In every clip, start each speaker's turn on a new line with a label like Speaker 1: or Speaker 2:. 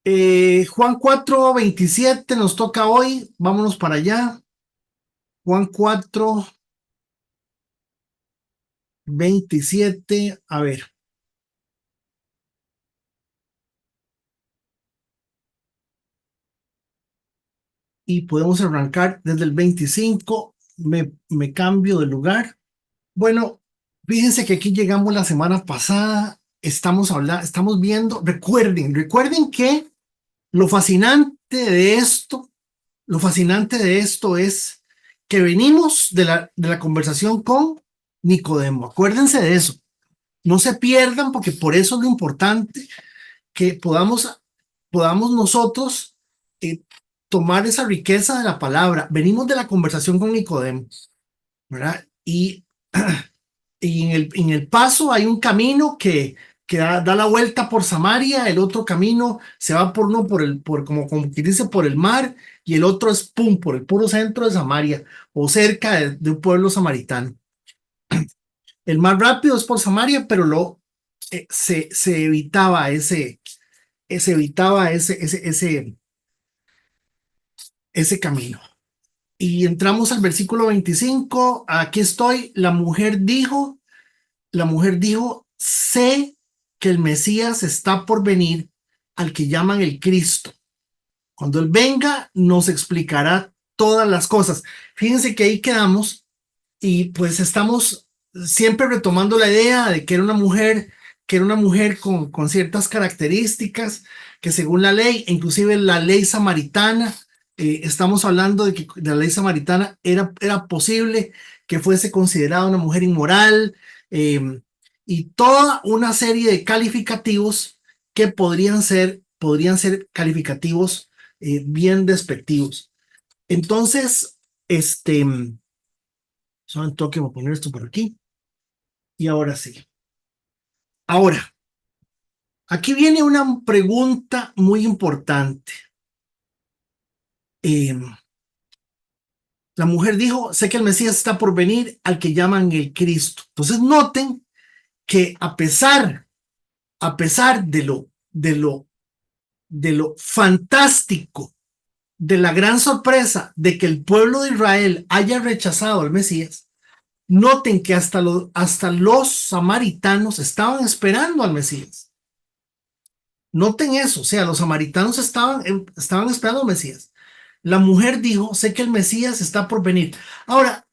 Speaker 1: Juan 4:27 nos toca hoy. Vámonos para allá. Juan 4:27. A ver, y podemos arrancar desde el 25. Me cambio de lugar. Bueno, fíjense que aquí llegamos la semana pasada. Estamos viendo. Recuerden que lo fascinante de esto, lo fascinante de esto es que venimos de la conversación con Nicodemo. Acuérdense de eso. No se pierdan porque por eso es lo importante que podamos nosotros eh, tomar esa riqueza de la palabra. Venimos de la conversación con Nicodemo, ¿verdad? Y en el paso hay un camino que da la vuelta por Samaria, el otro camino se va por uno como que dice, por el mar, y el otro es pum, por el puro centro de Samaria, o cerca de un pueblo samaritano. El más rápido es por Samaria, pero se evitaba ese camino. Y entramos al versículo 25. Aquí estoy. La mujer dijo, sé que el Mesías está por venir, al que llaman el Cristo. Cuando Él venga, nos explicará todas las cosas. Fíjense que ahí quedamos y pues estamos siempre retomando la idea de que era una mujer con ciertas características, que según la ley, inclusive la ley samaritana, estamos hablando de la ley samaritana era posible que fuese considerada una mujer inmoral, eh, y toda una serie de calificativos que podrían ser calificativos bien despectivos. Entonces, solo tengo que poner esto por aquí. Y ahora sí. Ahora, aquí viene una pregunta muy importante. Eh, la mujer dijo, sé que el Mesías está por venir, al que llaman el Cristo. Entonces noten que a pesar de lo fantástico, de la gran sorpresa de que el pueblo de Israel haya rechazado al Mesías, noten que hasta los samaritanos estaban esperando al Mesías. Noten eso, o sea, los samaritanos estaban esperando al Mesías. La mujer dijo, sé que el Mesías está por venir. Ahora,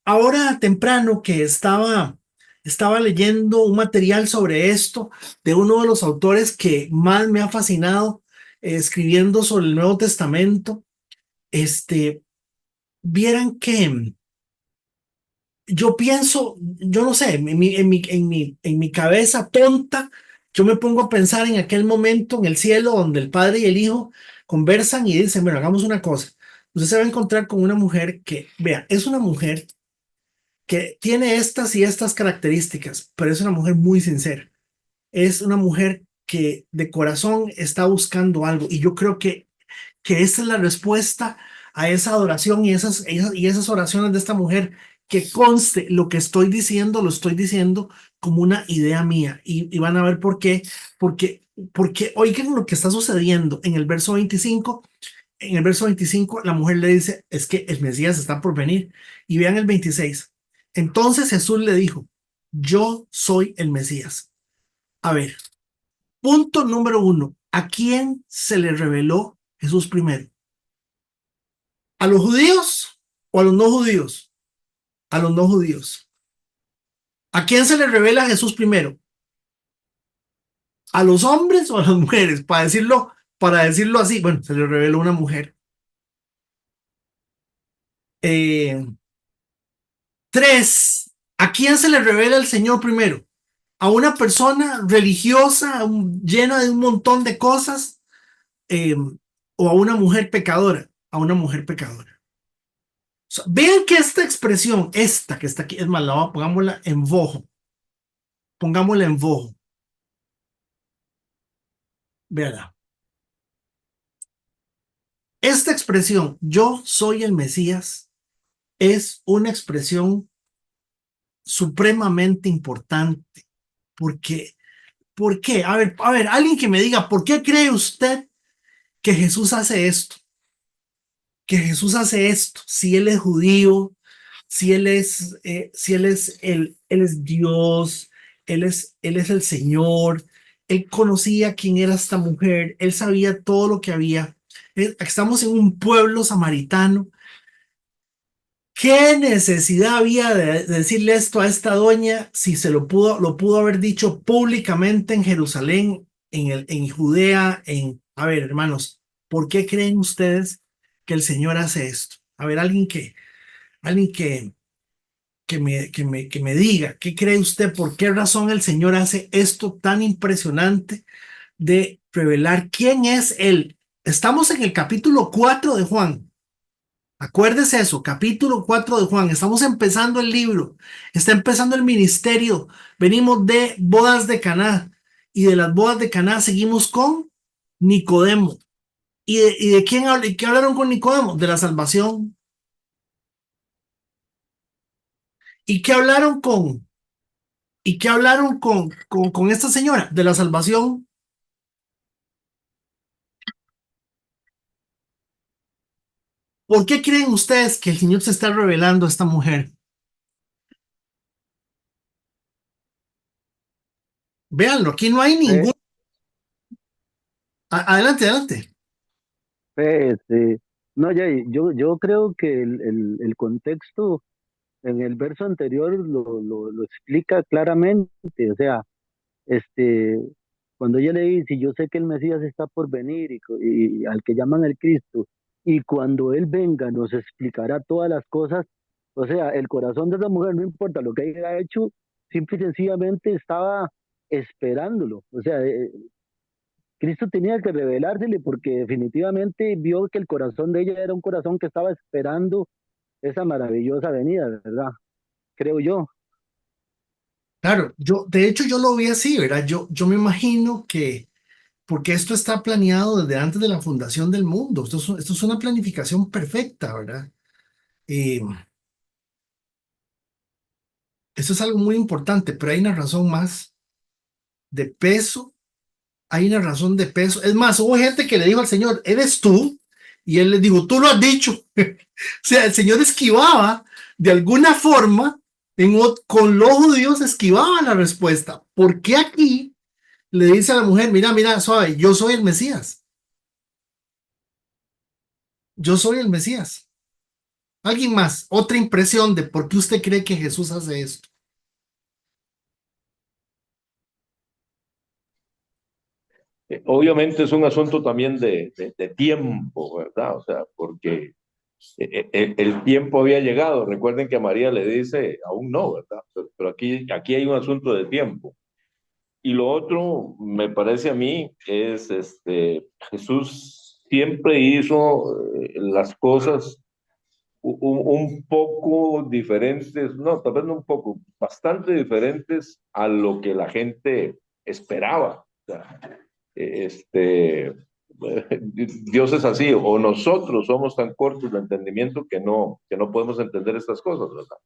Speaker 1: ahora temprano que estaba leyendo un material sobre esto de uno de los autores que más me ha fascinado, escribiendo sobre el Nuevo Testamento. Vieran que yo pienso, yo no sé, en mi cabeza tonta, yo me pongo a pensar en aquel momento en el cielo donde el padre y el hijo conversan y dicen, bueno, hagamos una cosa. Usted se va a encontrar con una mujer que, vea, es una mujer que tiene estas y estas características, pero es una mujer muy sincera. Es una mujer que de corazón está buscando algo, y yo creo que esta es la respuesta a esa adoración y esas oraciones de esta mujer. Que conste, lo que estoy diciendo, lo estoy diciendo como una idea mía, y van a ver por qué. Porque oigan lo que está sucediendo en el verso 25. En el verso 25 la mujer le dice, es que el Mesías está por venir. Y vean el 26. Entonces Jesús le dijo, yo soy el Mesías. A ver, punto número uno, ¿a quién se le reveló Jesús primero? ¿A los judíos o a los no judíos? A los no judíos. ¿A quién se le revela Jesús primero? ¿A los hombres o a las mujeres? Para decirlo así, bueno, se le reveló una mujer. Eh, tres, ¿a quién se le revela el Señor primero? ¿A una persona religiosa, llena de un montón de cosas, eh, o a una mujer pecadora? A una mujer pecadora. O sea, vean que esta expresión, esta que está aquí, es más, pongámosla en bojo. Pongámosla en bojo. Vean. Esta expresión, yo soy el Mesías, es una expresión supremamente importante, porque ¿Por qué? A ver, alguien que me diga, ¿por qué cree usted que Jesús hace esto? Que Jesús hace esto, si él es judío, si él es Dios, él es el Señor, él conocía quién era esta mujer, él sabía todo lo que había. Estamos en un pueblo samaritano. ¿Qué necesidad había de decirle esto a esta doña si lo pudo haber dicho públicamente en Jerusalén, en Judea, a ver, hermanos, ¿por qué creen ustedes que el Señor hace esto? A ver, alguien que me diga, ¿qué cree usted? ¿Por qué razón el Señor hace esto tan impresionante de revelar quién es Él? Estamos en el capítulo 4 de Juan. Acuérdese eso, capítulo 4 de Juan. Estamos empezando el libro, está empezando el ministerio. Venimos de bodas de Caná y de las bodas de Caná seguimos con Nicodemo. Y de quién, qué hablaron con Nicodemo? De la salvación. ¿Y qué hablaron con, y qué hablaron con esta señora? De la salvación. ¿Por qué creen ustedes que el Señor se está revelando a esta mujer? Véanlo, aquí no hay
Speaker 2: Fe,
Speaker 1: ningún. Adelante, adelante.
Speaker 2: no, Jay, yo creo que el contexto en el verso anterior lo explica claramente. O sea, este, cuando ella le dice, yo sé que el Mesías está por venir y al que llaman el Cristo, y cuando Él venga nos explicará todas las cosas. O sea, el corazón de esa mujer, no importa lo que haya hecho, simple y sencillamente estaba esperándolo. O sea, Cristo tenía que revelársele porque definitivamente vio que el corazón de ella era un corazón que estaba esperando esa maravillosa venida, ¿verdad? Creo yo.
Speaker 1: Claro, de hecho, yo lo vi así, ¿verdad? Yo me imagino que, porque esto está planeado desde antes de la fundación del mundo, esto es una planificación perfecta, ¿verdad? Eh, Esto es algo muy importante, pero hay una razón más de peso, hay una razón de peso. Es más, hubo gente que le dijo al Señor, ¿eres tú? Y él le dijo, tú lo has dicho. O sea, el Señor esquivaba de alguna forma, con los judíos esquivaba la respuesta. ¿Por qué aquí le dice a la mujer, mira, mira, suave, yo soy el Mesías? Yo soy el Mesías. ¿Alguien más? Otra impresión de por qué usted cree que Jesús hace esto.
Speaker 3: Obviamente es un asunto también de tiempo, ¿verdad? O sea, porque el tiempo había llegado. Recuerden que María le dice, aún no, ¿verdad? Pero aquí hay un asunto de tiempo. Y lo otro, me parece a mí, es Jesús siempre hizo las cosas un poco diferentes, no, tal vez no un poco, bastante diferentes a lo que la gente esperaba. O sea, este, Dios es así, o nosotros somos tan cortos de entendimiento que no podemos entender estas cosas, ¿verdad?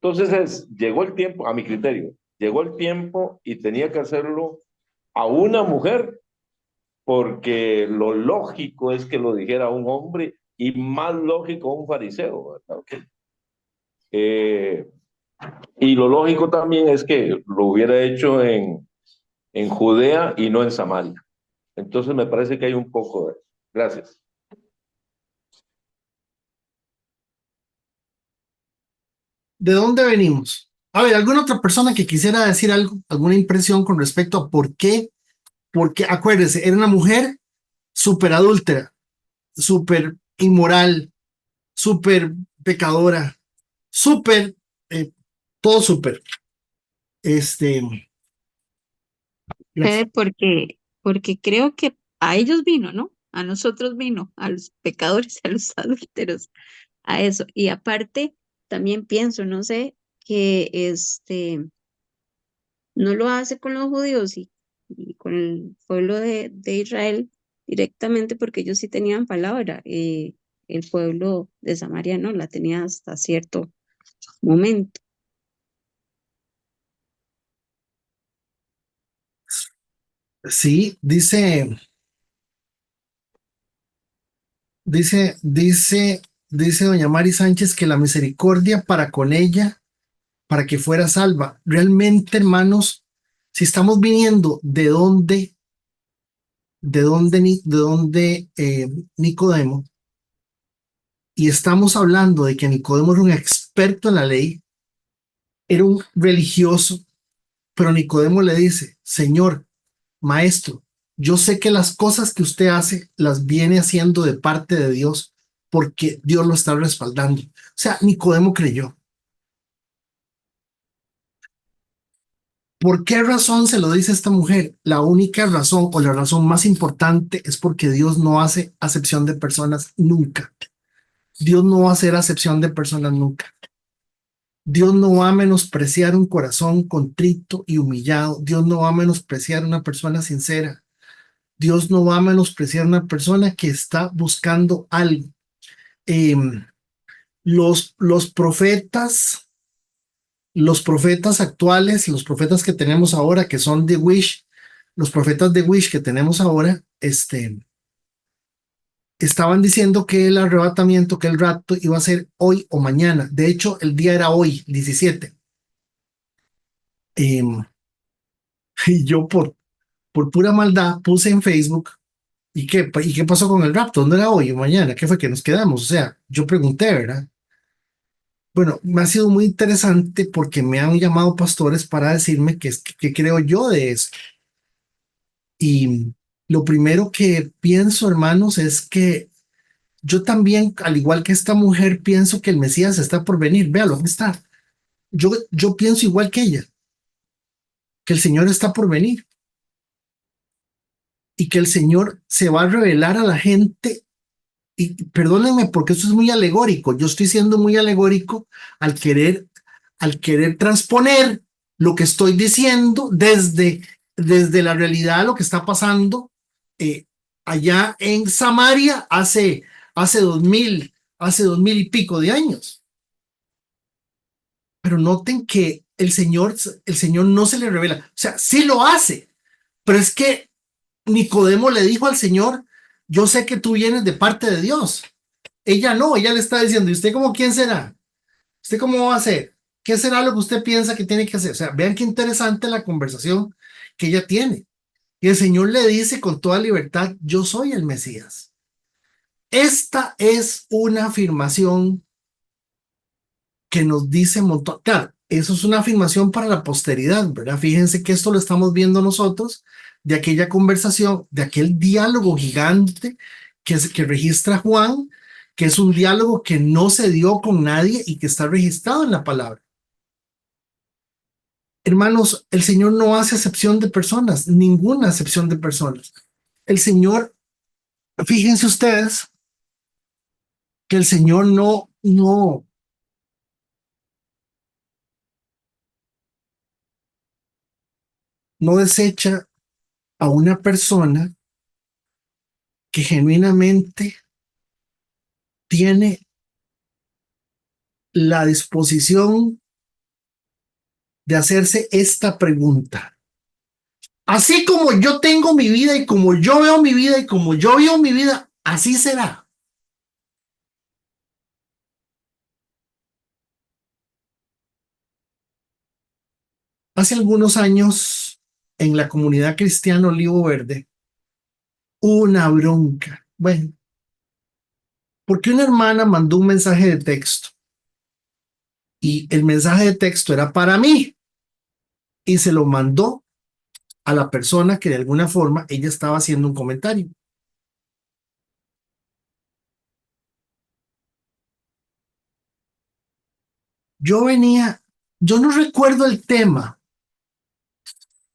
Speaker 3: Entonces llegó el tiempo, a mi criterio, llegó el tiempo y tenía que hacerlo a una mujer, porque lo lógico es que lo dijera un hombre y más lógico un fariseo, ¿verdad? Okay. Eh, y lo lógico también es que lo hubiera hecho en Judea y no en Samaria. Entonces me parece que hay un poco de eso. Gracias.
Speaker 1: ¿De dónde venimos? A ver, ¿alguna otra persona que quisiera decir algo, alguna impresión con respecto a por qué? Porque acuérdese, era una mujer súper adúltera, súper inmoral, súper pecadora, súper, eh, todo súper. Este, gracias.
Speaker 4: Porque creo que a ellos vino, ¿no? A nosotros vino, a los pecadores, a los adúlteros, a eso. Y aparte, también pienso, no sé, que no lo hace con los judíos y con el pueblo de Israel directamente porque ellos sí tenían palabra. El pueblo de Samaria no la tenía hasta cierto momento.
Speaker 1: Sí, dice doña Mari Sánchez que la misericordia para con ella, para que fuera salva. Realmente, hermanos, si estamos viniendo de dónde Nicodemo, y estamos hablando de que Nicodemo era un experto en la ley, era un religioso, pero Nicodemo le dice, Señor, maestro, yo sé que las cosas que usted hace las viene haciendo de parte de Dios porque Dios lo está respaldando. O sea, Nicodemo creyó. ¿Por qué razón se lo dice esta mujer? La única razón o la razón más importante es porque Dios no hace acepción de personas nunca. Dios no va a hacer acepción de personas nunca. Dios no va a menospreciar un corazón contrito y humillado. Dios no va a menospreciar una persona sincera. Dios no va a menospreciar una persona que está buscando algo. Eh, los profetas actuales, los profetas que tenemos ahora, que son de Wish, los profetas de Wish que tenemos ahora, estaban diciendo que el arrebatamiento, que el rapto iba a ser hoy o mañana. De hecho, el día era hoy, 17. Y yo por pura maldad puse en Facebook, ¿y qué pasó con el rapto? ¿Dónde era hoy o mañana? ¿Qué fue que nos quedamos? O sea, yo pregunté, ¿verdad? Bueno, me ha sido muy interesante porque me han llamado pastores para decirme qué creo yo de eso. Y lo primero que pienso, hermanos, es que yo también, al igual que esta mujer, pienso que el Mesías está por venir. Véalo, ¿dónde está? Yo pienso igual que ella, que el Señor está por venir y que el Señor se va a revelar a la gente. Y perdónenme porque esto es muy alegórico. Yo estoy siendo muy alegórico al querer, al querer transponer lo que estoy diciendo desde la realidad a lo que está pasando eh, allá en Samaria hace 2000 y pico de años. Pero noten que el Señor no se le revela. O sea, sí lo hace, pero es que Nicodemo le dijo al Señor, yo sé que tú vienes de parte de Dios. Ella no, ella le está diciendo, ¿y usted como quién será? ¿Usted cómo va a hacer? ¿Qué será lo que usted piensa que tiene que hacer? O sea, vean qué interesante la conversación que ella tiene. Y el Señor le dice con toda libertad, yo soy el Mesías. Esta es una afirmación que nos dice un montón. Claro, eso es una afirmación para la posteridad, ¿verdad? Fíjense que esto lo estamos viendo nosotros de aquella conversación, de aquel diálogo gigante que registra Juan, que es un diálogo que no se dio con nadie y que está registrado en la palabra. Hermanos, el Señor no hace acepción de personas, ninguna acepción de personas. El Señor, fíjense ustedes que el Señor no desecha a una persona que genuinamente tiene la disposición de hacerse esta pregunta. Así como yo tengo mi vida y como yo veo mi vida y como yo vivo mi vida, así será. Hace algunos años, en la comunidad cristiana Olivo Verde, hubo una bronca. Bueno, porque una hermana mandó un mensaje de texto y el mensaje de texto era para mí y se lo mandó a la persona que de alguna forma ella estaba haciendo un comentario. Yo venía, yo no recuerdo el tema,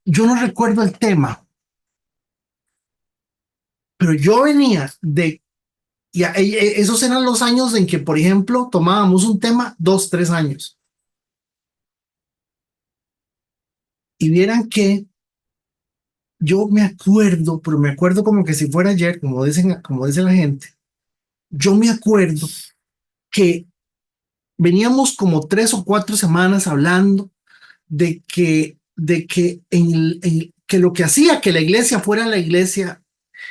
Speaker 1: yo no recuerdo el tema, pero yo venía esos eran los años en que, por ejemplo, tomábamos un tema 2, 3 años. Y vieran que yo me acuerdo, pero me acuerdo como que si fuera ayer, como dice la gente, yo me acuerdo que veníamos como 3 o 4 semanas hablando de que que lo que hacía que la iglesia fuera la iglesia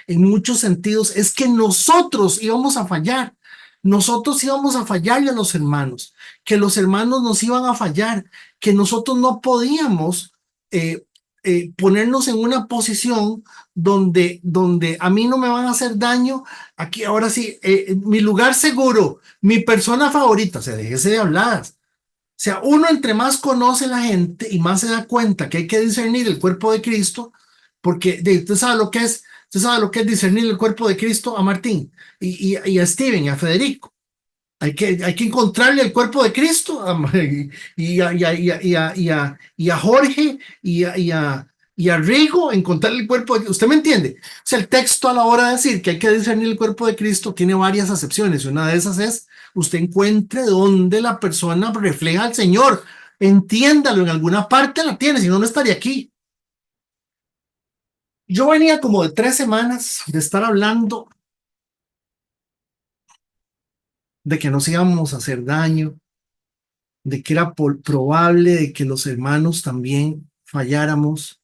Speaker 1: en muchos sentidos es que nosotros íbamos a fallar. Nosotros íbamos a fallarle a los hermanos, que los hermanos nos iban a fallar, que nosotros no podíamos eh, ponernos en una posición donde a mí no me van a hacer daño. Aquí, ahora sí, mi lugar seguro, mi persona favorita, o sea, déjese de hablar. O sea, uno entre más conoce la gente y más se da cuenta que hay que discernir el cuerpo de Cristo, porque usted sabe lo que es, usted sabe lo que es discernir el cuerpo de Cristo a Martín y a Steven y a Federico. Hay que encontrarle el cuerpo de Cristo y a Jorge y a Rigo, encontrarle el cuerpo de... ¿Usted me entiende? O sea, el texto a la hora de decir que hay que discernir el cuerpo de Cristo tiene varias acepciones. Una de esas es, usted encuentre donde la persona refleja al Señor. Entiéndalo, en alguna parte la tiene, si no, no estaría aquí. Yo venía como de 3 semanas de estar hablando de que nos íbamos a hacer daño, de que era probable de que los hermanos también falláramos.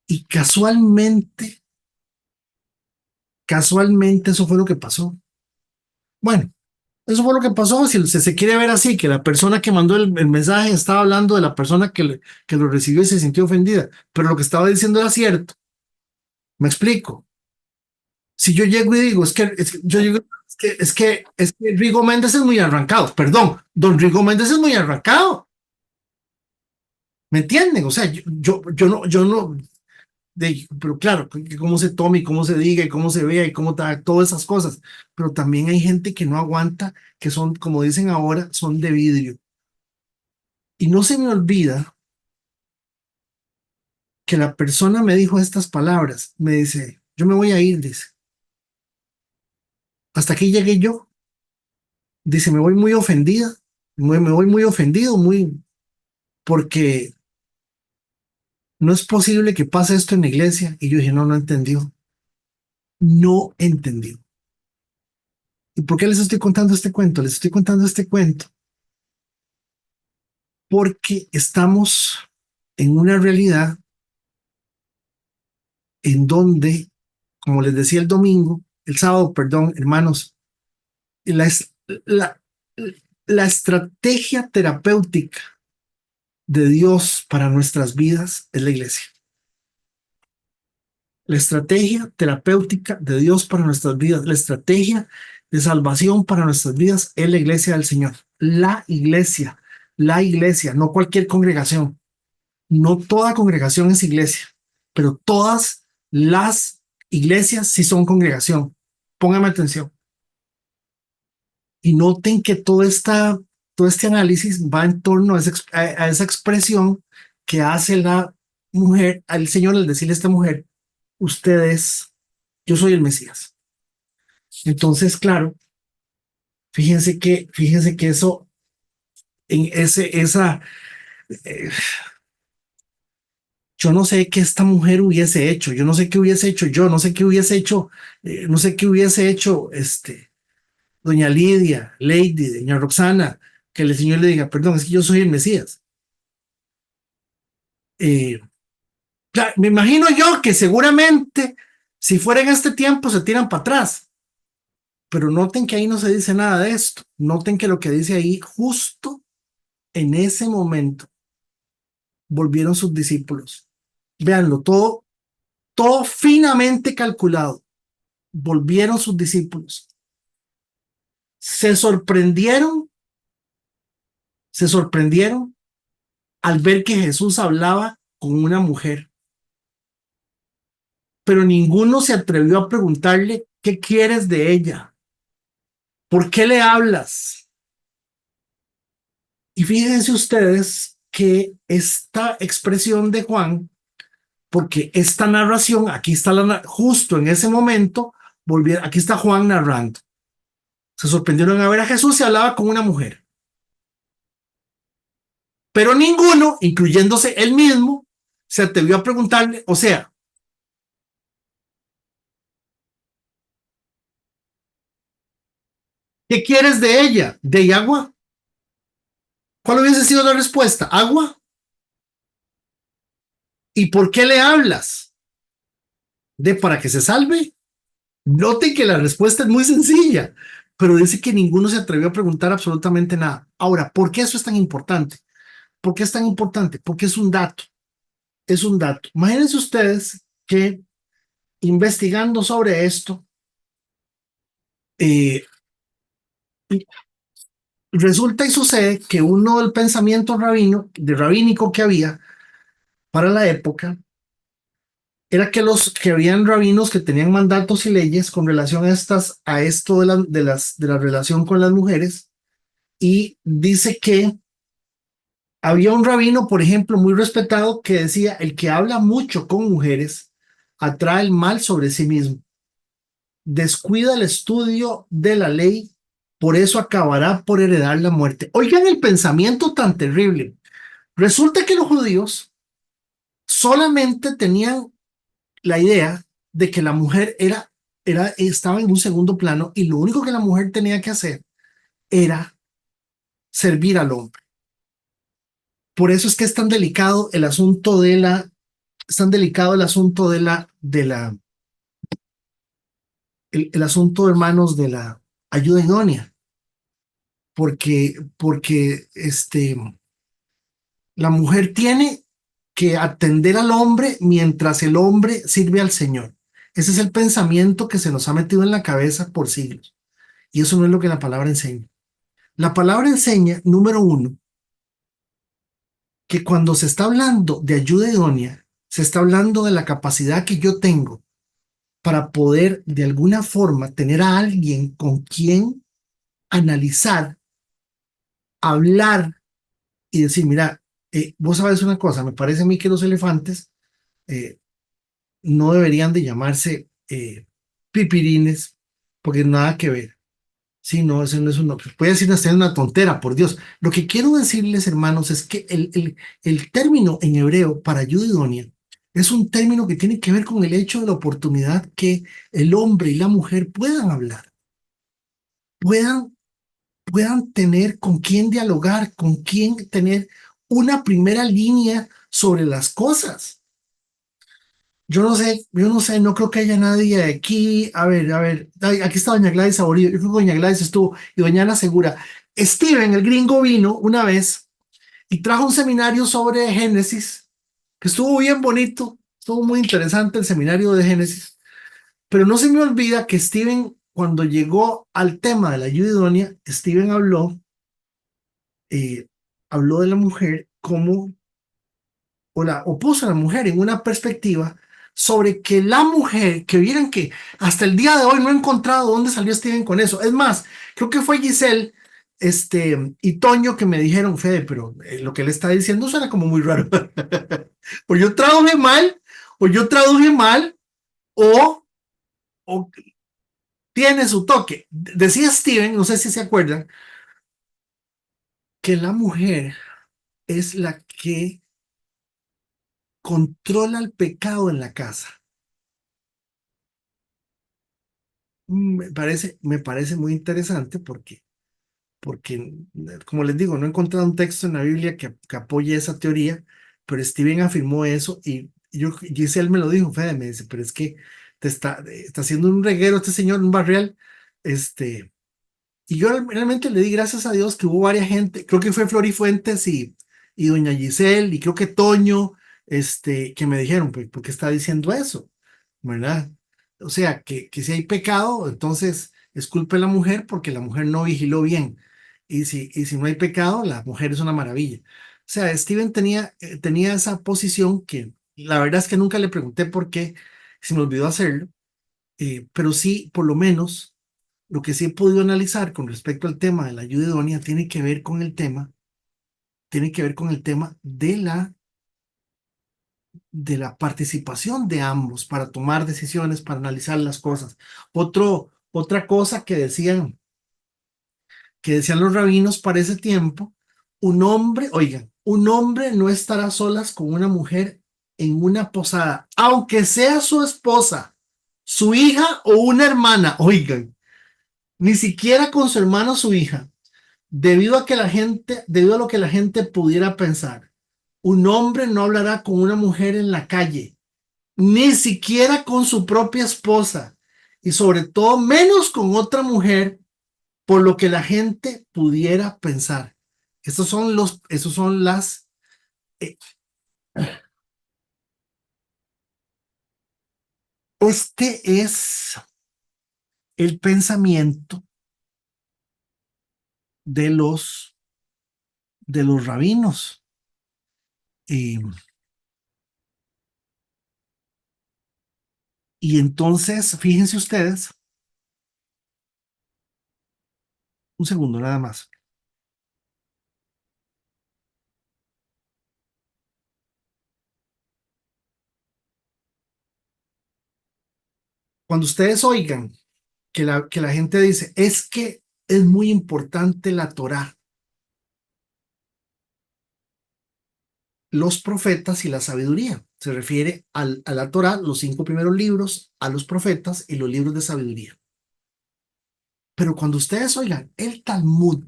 Speaker 1: Y casualmente eso fue lo que pasó. Bueno, eso fue lo que pasó. Si se quiere ver así, que la persona que mandó el mensaje estaba hablando de la persona que lo recibió y se sintió ofendida, pero lo que estaba diciendo era cierto. Me explico. Si yo llego y digo, yo digo, es que Rigo Méndez es muy arrancado, perdón, don Rigo Méndez es muy arrancado. ¿Me entienden? O sea, yo no, pero claro, que cómo se tome y cómo se diga y cómo se vea y cómo todas esas cosas. Pero también hay gente que no aguanta, que son, como dicen ahora, son de vidrio. Y no se me olvida que la persona me dijo estas palabras. Me dice, yo me voy a ir, dice. Hasta aquí llegué yo. Dice, me voy muy ofendida, me voy muy ofendido, porque no es posible que pase esto en la iglesia. Y yo dije, no entendió. No entendió. ¿Y por qué les estoy contando este cuento? Les estoy contando este cuento porque estamos en una realidad en donde, como les decía el sábado, perdón, hermanos, la, la, la estrategia terapéutica de Dios para nuestras vidas es la iglesia. La estrategia terapéutica de Dios para nuestras vidas, la estrategia de salvación para nuestras vidas es la iglesia del Señor. La iglesia, no cualquier congregación. No toda congregación es iglesia, pero todas las iglesias sí son congregación. Póngame atención. Y noten que todo este análisis va en torno a esa expresión que hace la mujer, al Señor al decirle a esta mujer, yo soy el Mesías. Entonces, claro, fíjense que eso, en eh, yo no sé qué esta mujer hubiese hecho, yo no sé qué hubiese hecho yo, no sé qué hubiese hecho, no sé qué hubiese hecho doña Lidia, Lady, doña Roxana, que el Señor le diga, perdón, es que yo soy el Mesías. Me imagino yo que seguramente si fuera en este tiempo se tiran para atrás, pero noten que ahí no se dice nada de esto, noten que lo que dice ahí, justo en ese momento, volvieron sus discípulos. Véanlo, todo finamente calculado. Volvieron sus discípulos. Se sorprendieron al ver que Jesús hablaba con una mujer. Pero ninguno se atrevió a preguntarle, ¿qué quieres de ella? ¿Por qué le hablas? Y fíjense ustedes que esta expresión de Juan, porque esta narración, aquí está justo en ese momento, aquí está Juan narrando. Se sorprendieron a ver a Jesús y hablaba con una mujer. Pero ninguno, incluyéndose él mismo, se atrevió a preguntarle, o sea, ¿qué quieres de ella? ¿De agua? ¿Cuál hubiese sido la respuesta? ¿Agua? ¿Y por qué le hablas? ¿De para que se salve? Noten que la respuesta es muy sencilla, pero dice que ninguno se atrevió a preguntar absolutamente nada. Ahora, ¿por qué eso es tan importante? ¿Por qué es tan importante? Porque es un dato, es un dato. Imagínense ustedes que investigando sobre esto, eh, resulta y sucede que uno del pensamiento rabínico que había para la época era que habían rabinos que tenían mandatos y leyes con relación a esto de la relación con las mujeres, y dice que había un rabino, por ejemplo, muy respetado, que decía: el que habla mucho con mujeres atrae el mal sobre sí mismo, descuida el estudio de la ley, por eso acabará por heredar la muerte. Oigan el pensamiento tan terrible. Resulta que los judíos solamente tenían la idea de que la mujer estaba en un segundo plano, y lo único que la mujer tenía que hacer era servir al hombre. Por eso es que es tan delicado el asunto es tan delicado el asunto el asunto, hermanos, de la ayuda idónea, porque la mujer tiene que atender al hombre mientras el hombre sirve al Señor. Ese es el pensamiento que se nos ha metido en la cabeza por siglos. Y eso no es lo que la palabra enseña. La palabra enseña, número uno, que cuando se está hablando de ayuda idónea, se está hablando de la capacidad que yo tengo para poder de alguna forma tener a alguien con quien analizar, hablar y decir: mira, vos sabes una cosa, me parece a mí que los elefantes eh, no deberían de llamarse pipirines, porque nada que ver. Sí, no, eso no es uno. Puede decir una tontera, por Dios. Lo que quiero decirles, hermanos, es que el término en hebreo para ayuda idónea es un término que tiene que ver con el hecho de la oportunidad que el hombre y la mujer puedan hablar, puedan, puedan tener con quién dialogar, con quién tener una primera línea sobre las cosas. Yo no sé, no creo que haya nadie de aquí. A ver, aquí está doña Gladys Saborío. Yo creo que doña Gladys estuvo y doña Ana Segura. Steven, el gringo, vino una vez y trajo un seminario sobre Génesis, que estuvo bien bonito, estuvo muy interesante el seminario de Génesis, pero no se me olvida que Steven, cuando llegó al tema de la ayuda idónea, Steven eh, habló de la mujer como, o puso a la mujer en una perspectiva sobre que la mujer, que vieran que hasta el día de hoy no he encontrado dónde salió Steven con eso. Es más, creo que fue Giselle y Toño que me dijeron: Fede, pero lo que él está diciendo suena como muy raro. O yo traduje mal, o yo traduje mal, o, o tiene su toque. Decía Steven, no sé si se acuerdan, que la mujer es la que controla el pecado en la casa. Me parece muy interesante porque, como les digo, no he encontrado un texto en la Biblia que apoye esa teoría, pero Steven afirmó eso, y Giselle me lo dijo: Fede, me dice, pero es que está haciendo un reguero este señor, un barrial, y yo realmente le di gracias a Dios que hubo varias gente, creo que fue Flori Fuentes y doña Giselle, y creo que Toño, que me dijeron: pues, ¿por qué está diciendo eso? ¿Verdad? O sea, que si hay pecado, entonces es culpa de la mujer porque la mujer no vigiló bien. Y si no hay pecado, la mujer es una maravilla. O sea, Steven tenía esa posición que la verdad es que nunca le pregunté por qué, se me olvidó hacerlo, pero sí, por lo menos, lo que sí he podido analizar con respecto al tema de la ayuda idónea tiene que ver con el tema de la participación de ambos para tomar decisiones, para analizar las cosas. Otra cosa que decían los rabinos para ese tiempo: oigan, un hombre no estará a solas con una mujer en una posada, aunque sea su esposa, su hija o una hermana, oigan, ni siquiera con su hermano o su hija, debido a lo que la gente pudiera pensar. Un hombre no hablará con una mujer en la calle, ni siquiera con su propia esposa, y sobre todo menos con otra mujer, por lo que la gente pudiera pensar. Estos son las, eh, este es el pensamiento de los rabinos. Eh, y entonces, fíjense ustedes, un segundo nada más. Cuando ustedes oigan que la gente dice, es que es muy importante la Torá, los profetas y la sabiduría. Se refiere a la Torá, los 5 primeros libros, a los profetas y los libros de sabiduría. Pero cuando ustedes oigan el Talmud,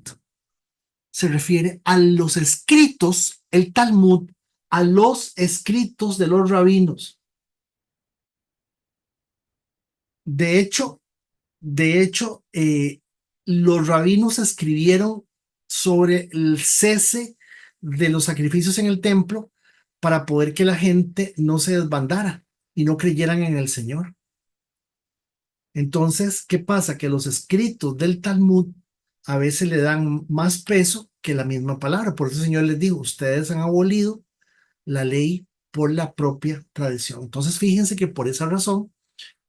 Speaker 1: se refiere a los escritos, el Talmud, a los escritos de los rabinos. De hecho, de hecho, los rabinos escribieron sobre el cese de los sacrificios en el templo para poder que la gente no se desbandara y no creyeran en el Señor. Entonces, ¿qué pasa? Que los escritos del Talmud a veces le dan más peso que la misma palabra. Por eso el Señor les dijo, ustedes han abolido la ley por la propia tradición. Entonces, fíjense que por esa razón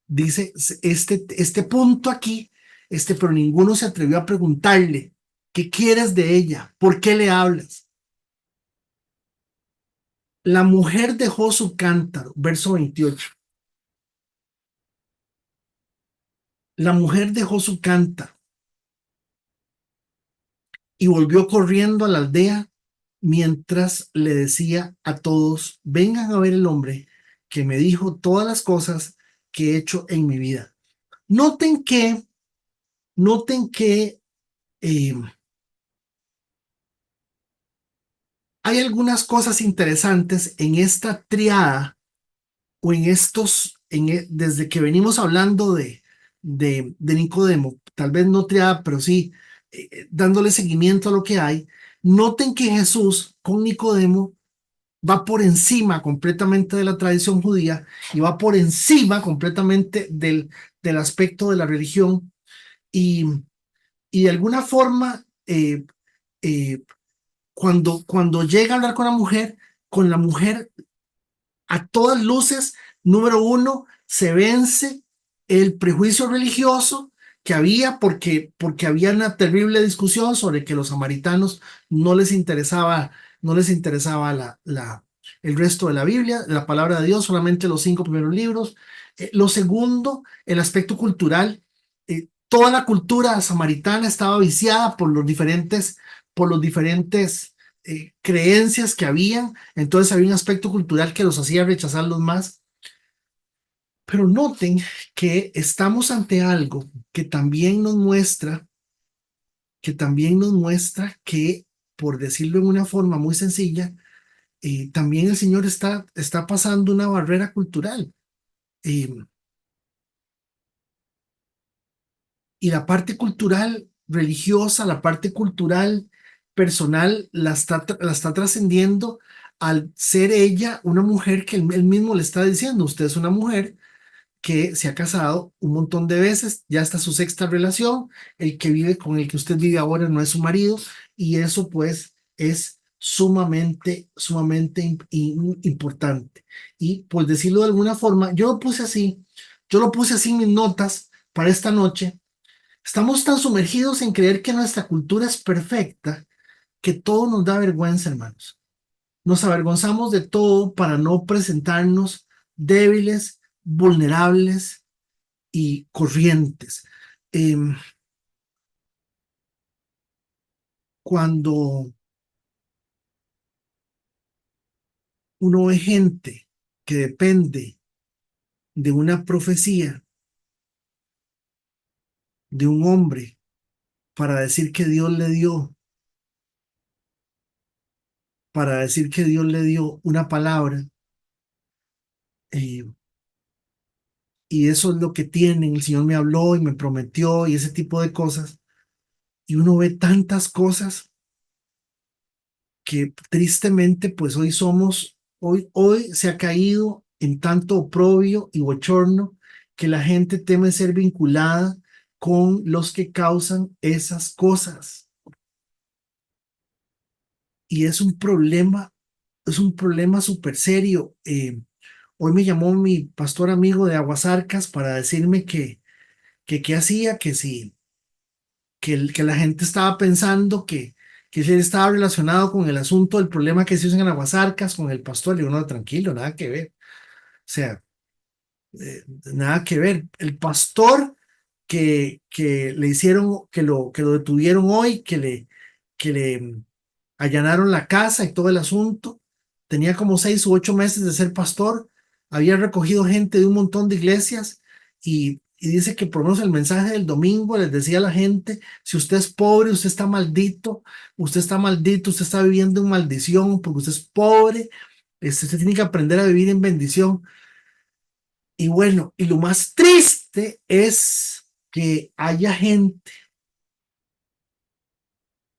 Speaker 1: dice este punto aquí, pero ninguno se atrevió a preguntarle, ¿qué quieres de ella? ¿Por qué le hablas? La mujer dejó su cántaro, verso 28. La mujer dejó su cántaro y volvió corriendo a la aldea mientras le decía a todos, vengan a ver el hombre que me dijo todas las cosas que he hecho en mi vida. Noten que, noten que eh, hay algunas cosas interesantes en esta triada o en desde que venimos hablando de Nicodemo, tal vez no triada, pero sí dándole seguimiento a lo que hay. Noten que Jesús con Nicodemo va por encima completamente de la tradición judía y va por encima completamente del aspecto de la religión y, y de alguna forma eh, cuando llega a hablar con la mujer a todas luces, número uno, se vence el prejuicio religioso que había porque había una terrible discusión sobre que los samaritanos no les interesaba, no les interesaba el resto de la Biblia, la palabra de Dios, solamente los 5 primeros libros. Lo segundo, el aspecto cultural. Toda la cultura samaritana estaba viciada por los diferentes creencias que había, entonces había un aspecto cultural que los hacía rechazarlos más. Pero noten que estamos ante algo que, por decirlo de una forma muy sencilla, también el Señor está pasando una barrera cultural. Eh, y la parte cultural religiosa, la parte cultural personal, la está trascendiendo al ser ella una mujer que él mismo le está diciendo, usted es una mujer que se ha casado un montón de veces, ya está su sexta relación, el que vive con el que usted vive ahora no es su marido, y eso pues es sumamente importante. Y pues decirlo de alguna forma, yo lo puse así en mis notas para esta noche. Estamos tan sumergidos en creer que nuestra cultura es perfecta que todo nos da vergüenza, hermanos. Nos avergonzamos de todo para no presentarnos débiles, vulnerables y corrientes. Em, Cuando uno ve gente que depende de una profecía de un hombre para decir que Dios le dio para decir que Dios le dio una palabra, eh, y eso es lo que tienen. El Señor me habló y me prometió y ese tipo de cosas. Y uno ve tantas cosas que tristemente, pues hoy se ha caído en tanto oprobio y bochorno que la gente teme ser vinculada con los que causan esas cosas. Y es un problema súper serio. Hoy me llamó mi pastor amigo de Aguasarcas para decirme que qué hacía, que si, que la gente estaba pensando que si él estaba relacionado con el asunto del problema que se hizo en Aguasarcas con el pastor. Le digo, no, tranquilo, nada que ver. O sea, nada que ver. El pastor que le hicieron, que lo detuvieron hoy, que le allanaron la casa y todo el asunto, tenía como 6 u 8 meses de ser pastor, había recogido gente de un montón de iglesias y dice que por lo menos el mensaje del domingo les decía a la gente: si usted es pobre, usted está maldito, usted está maldito, usted está viviendo en maldición porque usted es pobre, usted tiene que aprender a vivir en bendición. Y bueno, y lo más triste es que haya gente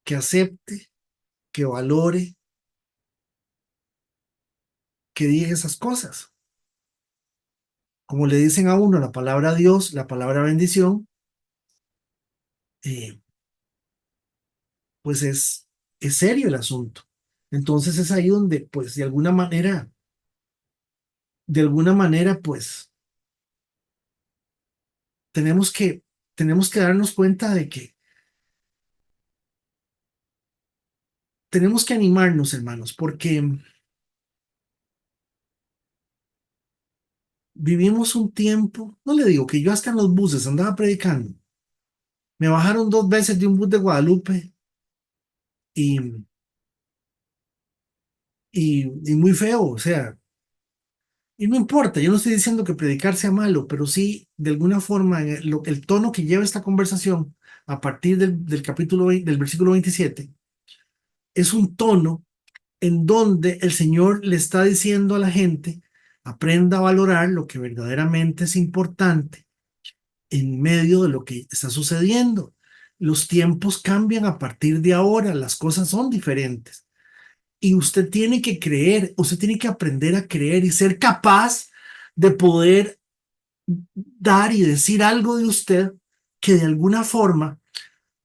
Speaker 1: que acepte, que valore, que diga esas cosas. Como le dicen a uno la palabra Dios, la palabra bendición, eh, pues es serio el asunto. Entonces es ahí donde, pues de alguna manera, pues tenemos que, tenemos que darnos cuenta de que tenemos que animarnos, hermanos, porque vivimos un tiempo. No le digo que yo hasta en los buses andaba predicando. Me bajaron 2 veces de un bus de Guadalupe y, y muy feo, o sea, y no importa, yo no estoy diciendo que predicar sea malo, pero sí, de alguna forma, el tono que lleva esta conversación a partir del capítulo del versículo 27 es un tono en donde el Señor le está diciendo a la gente: aprenda a valorar lo que verdaderamente es importante en medio de lo que está sucediendo. Los tiempos cambian a partir de ahora, las cosas son diferentes. Y usted tiene que creer, usted tiene que aprender a creer y ser capaz de poder dar y decir algo de usted que de alguna forma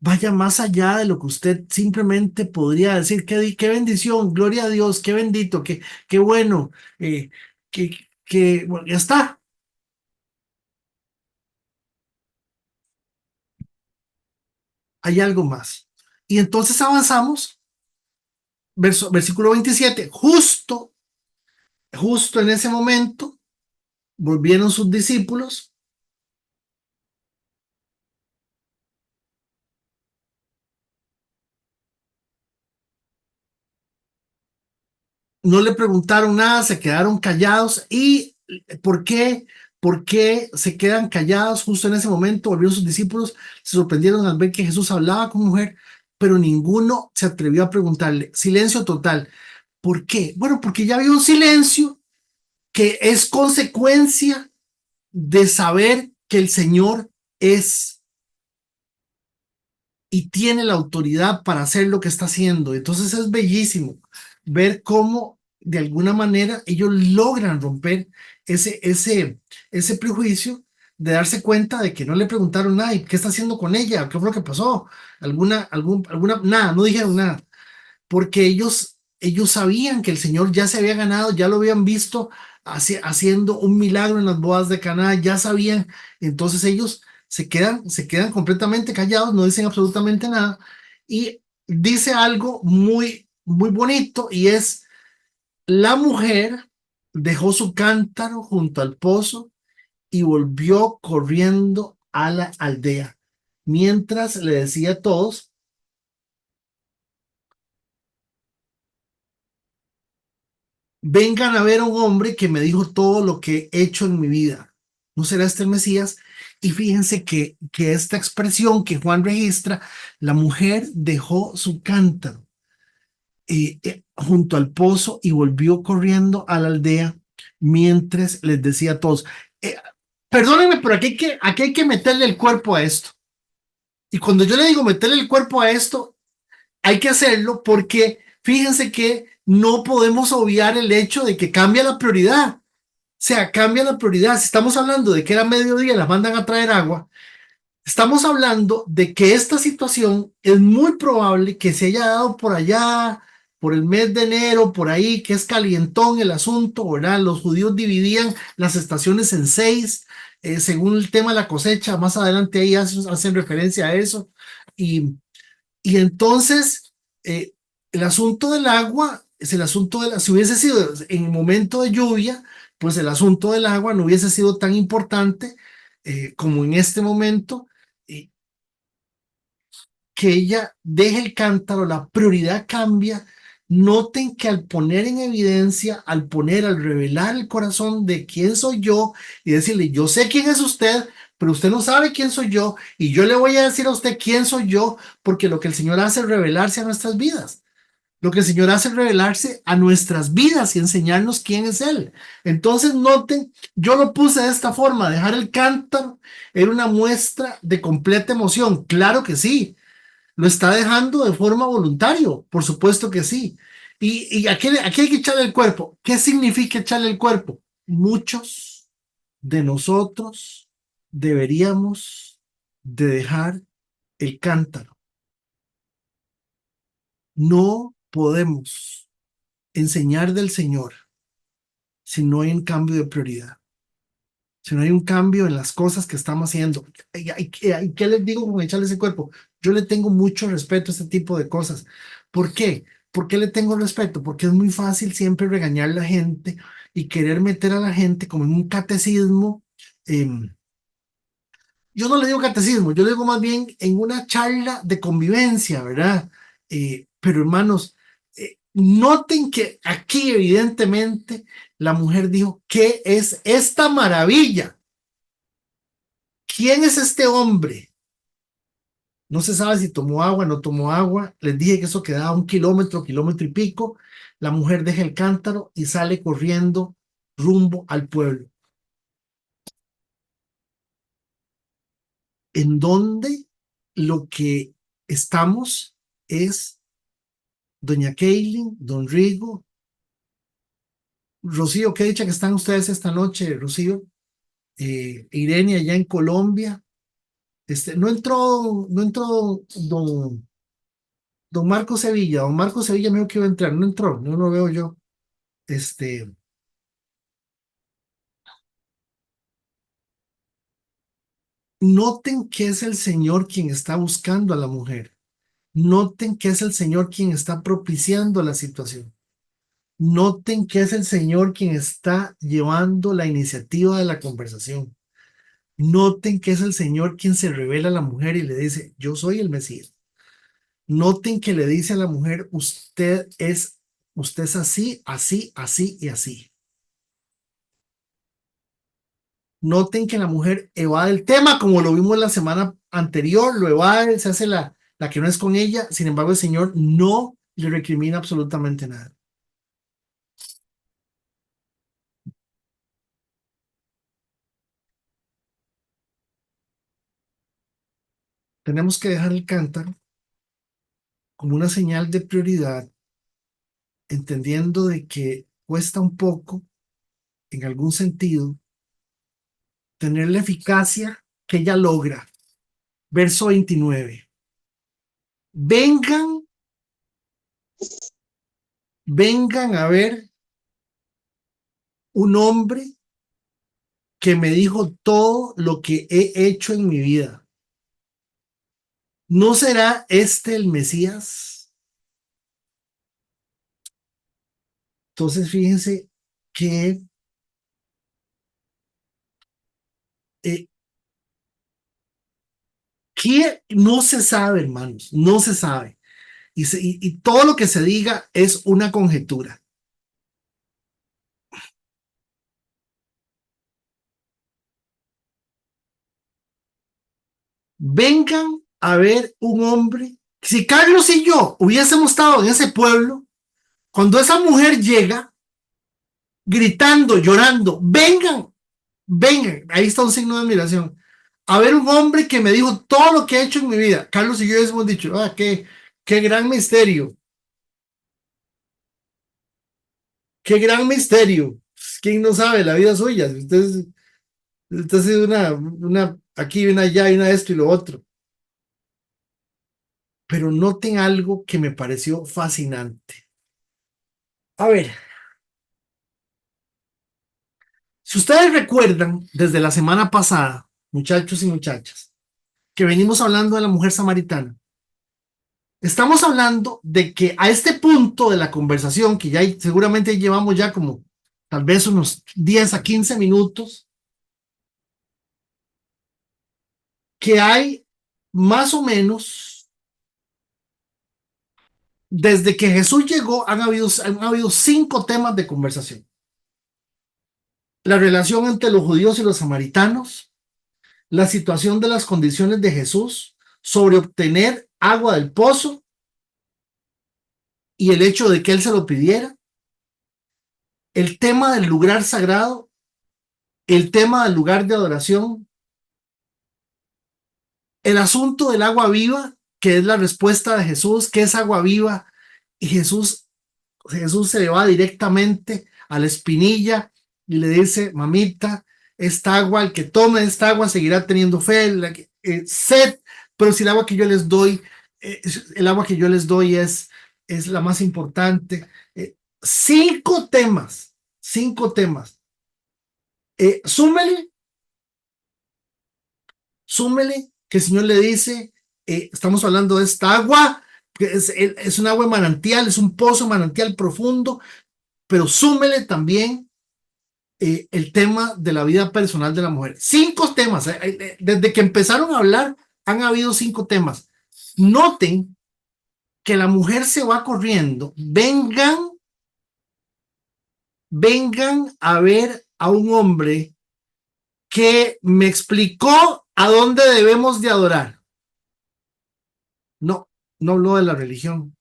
Speaker 1: vaya más allá de lo que usted simplemente podría decir. Qué bendición, gloria a Dios, qué bendito, qué bueno, bueno, ya está. Hay algo más. Y entonces avanzamos, versículo 27, justo en ese momento, volvieron sus discípulos. No le preguntaron nada, se quedaron callados. ¿Y por qué? ¿Por qué se quedan callados justo en ese momento? Volvieron sus discípulos, se sorprendieron al ver que Jesús hablaba con mujer, pero ninguno se atrevió a preguntarle. Silencio total. ¿Por qué? Bueno, porque ya había un silencio que es consecuencia de saber que el Señor es y tiene la autoridad para hacer lo que está haciendo. Entonces es bellísimo ver cómo de alguna manera ellos logran romper ese prejuicio de darse cuenta de que no le preguntaron nada. ¿Y qué está haciendo con ella? ¿Qué fue lo que pasó? Nada, no dijeron nada, porque ellos sabían que el Señor ya se había ganado, ya lo habían visto haciendo un milagro en las bodas de Caná, ya sabían. Entonces ellos se quedan completamente callados, no dicen absolutamente nada. Y dice algo muy, muy bonito, y es: la mujer dejó su cántaro junto al pozo y volvió corriendo a la aldea, mientras le decía a todos: vengan a ver a un hombre que me dijo todo lo que he hecho en mi vida. ¿No será este el Mesías? Y fíjense que esta expresión que Juan registra, la mujer dejó su cántaro. junto al pozo y volvió corriendo a la aldea mientras les decía a todos, eh, perdónenme, pero aquí hay que meterle el cuerpo a esto. Y cuando yo le digo meterle el cuerpo a esto, hay que hacerlo porque fíjense que no podemos obviar el hecho de que cambia la prioridad. O sea, cambia la prioridad. Si estamos hablando de que era mediodía, las mandan a traer agua, estamos hablando de que esta situación es muy probable que se haya dado por allá, por el mes de enero, por ahí, que es calientón el asunto, ¿verdad? Los judíos dividían las estaciones en 6, según el tema de la cosecha, más adelante ahí hacen referencia a eso. Y, y entonces, el asunto del agua es el asunto de si hubiese sido en el momento de lluvia, pues el asunto del agua no hubiese sido tan importante como en este momento. eh, que ella deje el cántaro, la prioridad cambia. Noten que al poner en evidencia, al revelar el corazón de quién soy yo y decirle, yo sé quién es usted, pero usted no sabe quién soy yo y yo le voy a decir a usted quién soy yo, porque lo que el Señor hace es revelarse a nuestras vidas. Lo que el Señor hace es revelarse a nuestras vidas y enseñarnos quién es Él. Entonces, noten, yo lo puse de esta forma, dejar el cántaro era una muestra de completa emoción. Claro que sí, lo está dejando de forma voluntaria, por supuesto que sí. Y aquí hay que echarle el cuerpo. ¿Qué significa echarle el cuerpo? Muchos de nosotros deberíamos de dejar el cántaro. No podemos enseñar del Señor si no hay un cambio de prioridad, si no hay un cambio en las cosas que estamos haciendo. ¿Qué les digo con echarle ese cuerpo? Yo le tengo mucho respeto a este tipo de cosas. ¿Por qué? ¿Por qué le tengo respeto? Porque es muy fácil siempre regañar a la gente y querer meter a la gente como en un catecismo. eh, yo no le digo catecismo, yo le digo más bien en una charla de convivencia, ¿verdad? Pero hermanos, noten que aquí evidentemente la mujer dijo, ¿qué es esta maravilla? ¿Quién es este hombre? No se sabe si tomó agua, no tomó agua. Les dije que eso quedaba 1 kilómetro, kilómetro y pico. La mujer deja el cántaro y sale corriendo rumbo al pueblo. En donde lo que estamos es doña Kaylin, don Rigo, Rocío, qué dicha que están ustedes esta noche, Rocío, Irene allá en Colombia. No entró don Marco Sevilla. Don Marco Sevilla me dijo que iba a entrar, no entró, no lo veo yo. Este, Noten que es el Señor quien está buscando a la mujer. Noten que es el Señor quien está propiciando la situación. Noten que es el Señor quien está llevando la iniciativa de la conversación. Noten que es el Señor quien se revela a la mujer y le dice, yo soy el Mesías. Noten que le dice a la mujer, usted es así, así, así y así. Noten que la mujer evade el tema, como lo vimos la semana anterior, lo evade, se hace la que no es con ella. Sin embargo, el Señor no le recrimina absolutamente nada. Tenemos que dejar el cántaro como una señal de prioridad, entendiendo de que cuesta un poco, en algún sentido, tener la eficacia que ella logra. Verso 29. Vengan, vengan a ver un hombre que me dijo todo lo que he hecho en mi vida. ¿No será este el Mesías? Entonces, fíjense que eh, no se sabe, hermanos, no se sabe. Y todo lo que se diga es una conjetura. Vengan a ver un hombre. Si Carlos y yo hubiésemos estado en ese pueblo, Cuando esa mujer llega gritando, llorando, vengan, vengan, ahí está un signo de admiración. A ver un hombre que me dijo todo lo que he hecho en mi vida. Carlos y yo hemos dicho, qué gran misterio. Qué gran misterio. ¿Quién no sabe la vida suya? Usted ha sido una aquí, una allá, y una esto y lo otro. Pero noten algo que me pareció fascinante. A ver, si ustedes recuerdan, desde la semana pasada, muchachos y muchachas, que venimos hablando de la mujer samaritana, estamos hablando de que a este punto de la conversación, que ya seguramente llevamos ya como tal vez unos 10 a 15 minutos, que hay más o menos, desde que Jesús llegó, han habido 5 temas de conversación. La relación entre los judíos y los samaritanos, la situación de las condiciones de Jesús sobre obtener agua del pozo y el hecho de que él se lo pidiera, el tema del lugar sagrado, el tema del lugar de adoración, el asunto del agua viva, que es la respuesta de Jesús, que es agua viva, y Jesús se le va directamente a la espinilla y le dice, mamita, esta agua, el que tome esta agua seguirá teniendo sed, pero si el agua que yo les doy, el agua que yo les doy es la más importante. 5 temas, 5 temas. Súmele que el Señor le dice, estamos hablando de esta agua, que es un agua de manantial, es un pozo manantial profundo, pero súmele también el tema de la vida personal de la mujer. 5 temas, desde que empezaron a hablar, han habido 5 temas. Noten que la mujer se va corriendo, vengan a ver a un hombre que me explicó a dónde debemos de adorar. No, no habló de la religión.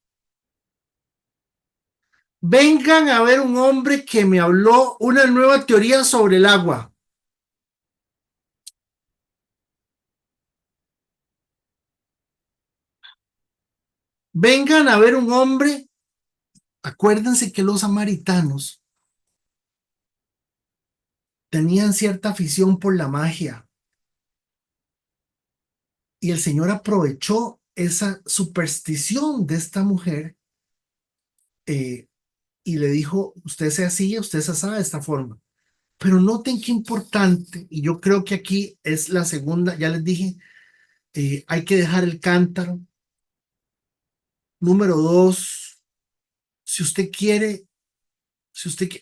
Speaker 1: Vengan a ver un hombre que me habló una nueva teoría sobre el agua. Vengan a ver un hombre. Acuérdense que los samaritanos tenían cierta afición por la magia. Y el Señor aprovechó esa superstición de esta mujer y le dijo, usted sea así, usted se sabe de esta forma. Pero noten qué importante, y yo creo que aquí es la segunda, ya les dije, hay que dejar el cántaro. Número 2, si usted quiere,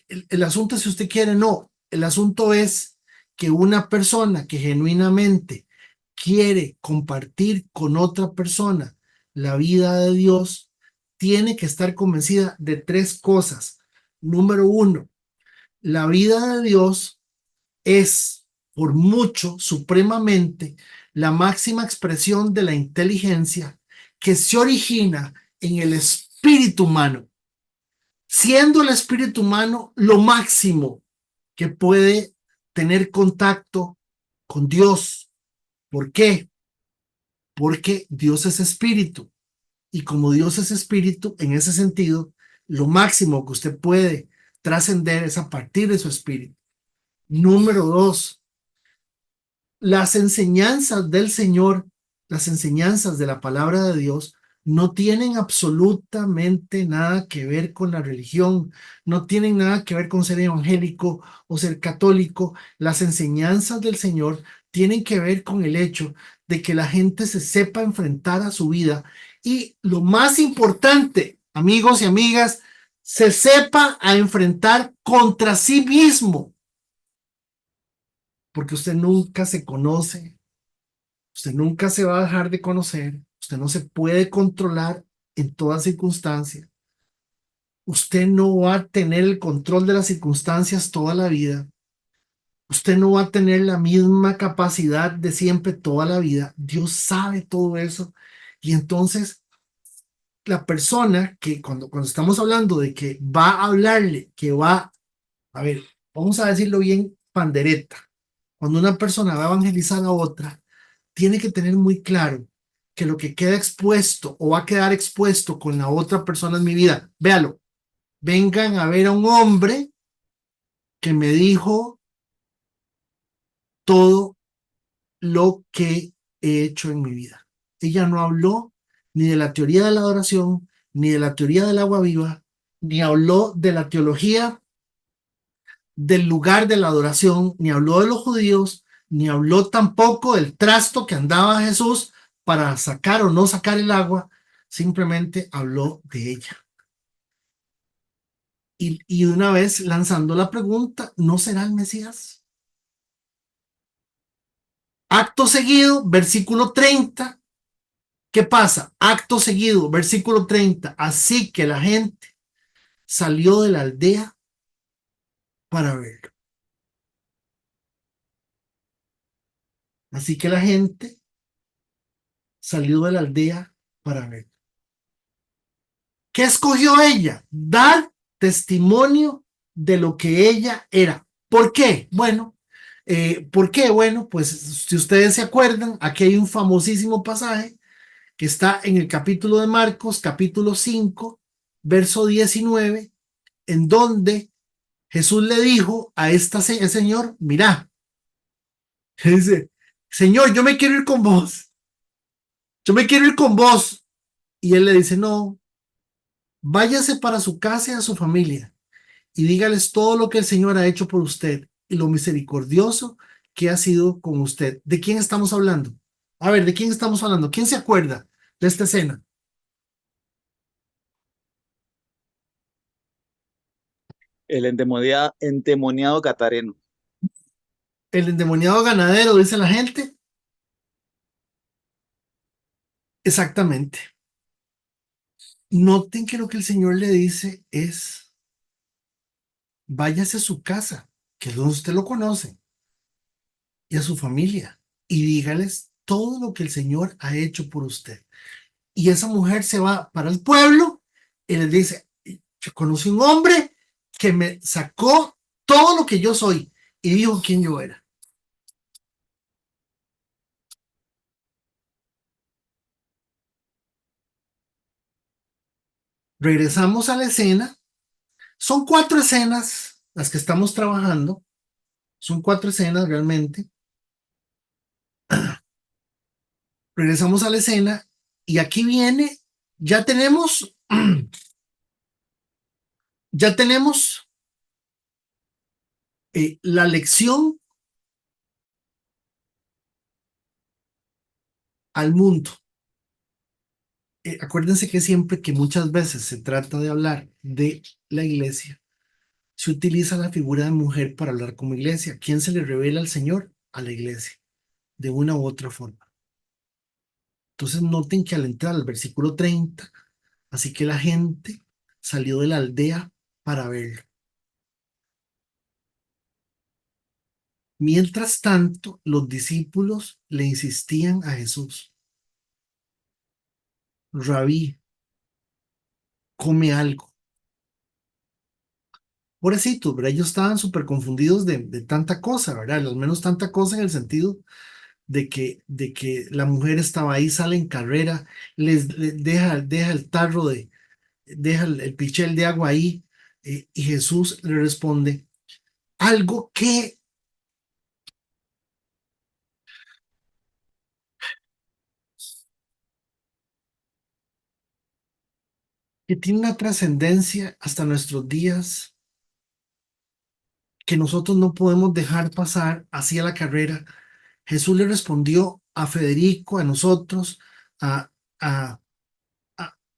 Speaker 1: el asunto es si usted quiere, no. El asunto es que una persona que genuinamente quiere compartir con otra persona la vida de Dios, tiene que estar convencida de 3 cosas. Número 1, la vida de Dios es por mucho, supremamente, la máxima expresión de la inteligencia que se origina en el espíritu humano, siendo el espíritu humano lo máximo que puede tener contacto con Dios. ¿Por qué? Porque Dios es espíritu. Y como Dios es espíritu, en ese sentido, lo máximo que usted puede trascender es a partir de su espíritu. Número 2, las enseñanzas del Señor, las enseñanzas de la palabra de Dios, no tienen absolutamente nada que ver con la religión, no tienen nada que ver con ser evangélico o ser católico. Las enseñanzas del Señor tienen que ver con el hecho de que la gente se sepa enfrentar a su vida y lo más importante, amigos y amigas, se sepa a enfrentar contra sí mismo, porque usted nunca se conoce, usted nunca se va a dejar de conocer, usted no se puede controlar en toda circunstancia, usted no va a tener el control de las circunstancias toda la vida, usted no va a tener la misma capacidad de siempre toda la vida. Dios sabe todo eso y entonces la persona que cuando estamos hablando de que va a hablarle, que va, a ver, vamos a decirlo bien, pandereta. Cuando una persona va a evangelizar a otra, tiene que tener muy claro que lo que queda expuesto o va a quedar expuesto con la otra persona en mi vida, véalo, vengan a ver a un hombre que me dijo todo lo que he hecho en mi vida. Ella no habló ni de la teoría de la adoración, ni de la teoría del agua viva, ni habló de la teología del lugar de la adoración, ni habló de los judíos, ni habló tampoco del trasto que andaba Jesús para sacar o no sacar el agua, simplemente habló de ella. Y una vez lanzando la pregunta, ¿no será el Mesías? Acto seguido, versículo 30. ¿Qué pasa? Acto seguido, versículo 30. Así que la gente salió de la aldea para verlo. Así que la gente salió de la aldea para verlo. ¿Qué escogió ella? Dar testimonio de lo que ella era. ¿Por qué? Bueno, ¿por qué? Bueno, pues si ustedes se acuerdan, aquí hay un famosísimo pasaje que está en el capítulo de Marcos, capítulo 5, verso 19, en donde Jesús le dijo a esta señor, mira, dice, Señor, yo me quiero ir con vos, yo me quiero ir con vos. Y él le dice, no, váyase para su casa y a su familia y dígales todo lo que el Señor ha hecho por usted y lo misericordioso que ha sido con usted. ¿De quién estamos hablando? A ver, ¿de quién estamos hablando? ¿Quién se acuerda de esta escena?
Speaker 5: El endemoniado Gadareno.
Speaker 1: El endemoniado ganadero, dice la gente. Exactamente. Noten que lo que el Señor le dice es, váyase a su casa, que es donde usted lo conoce, y a su familia, y dígales todo lo que el Señor ha hecho por usted. Y esa mujer se va para el pueblo y les dice, yo conocí un hombre que me sacó todo lo que yo soy y dijo quién yo era. Regresamos a la escena. Son 4 escenas las que estamos trabajando. Son 4 escenas realmente. Regresamos a la escena y aquí viene, ya tenemos, ya tenemos la lección al mundo. Acuérdense que siempre que muchas veces se trata de hablar de la iglesia, se utiliza la figura de mujer para hablar como iglesia. ¿Quién se le revela al Señor? A la iglesia, de una u otra forma. Entonces noten que al entrar al versículo 30, así que la gente salió de la aldea para verlo. Mientras tanto, los discípulos le insistían a Jesús, Rabí, come algo. Pobrecitos, ¿verdad? Ellos estaban súper confundidos de tanta cosa, ¿verdad? Al menos tanta cosa en el sentido de que la mujer estaba ahí, sale en carrera, les deja el tarro deja el pichel de agua ahí, y Jesús le responde algo que tiene una trascendencia hasta nuestros días, que nosotros no podemos dejar pasar así a la carrera. Jesús le respondió a Federico, a nosotros, a, a,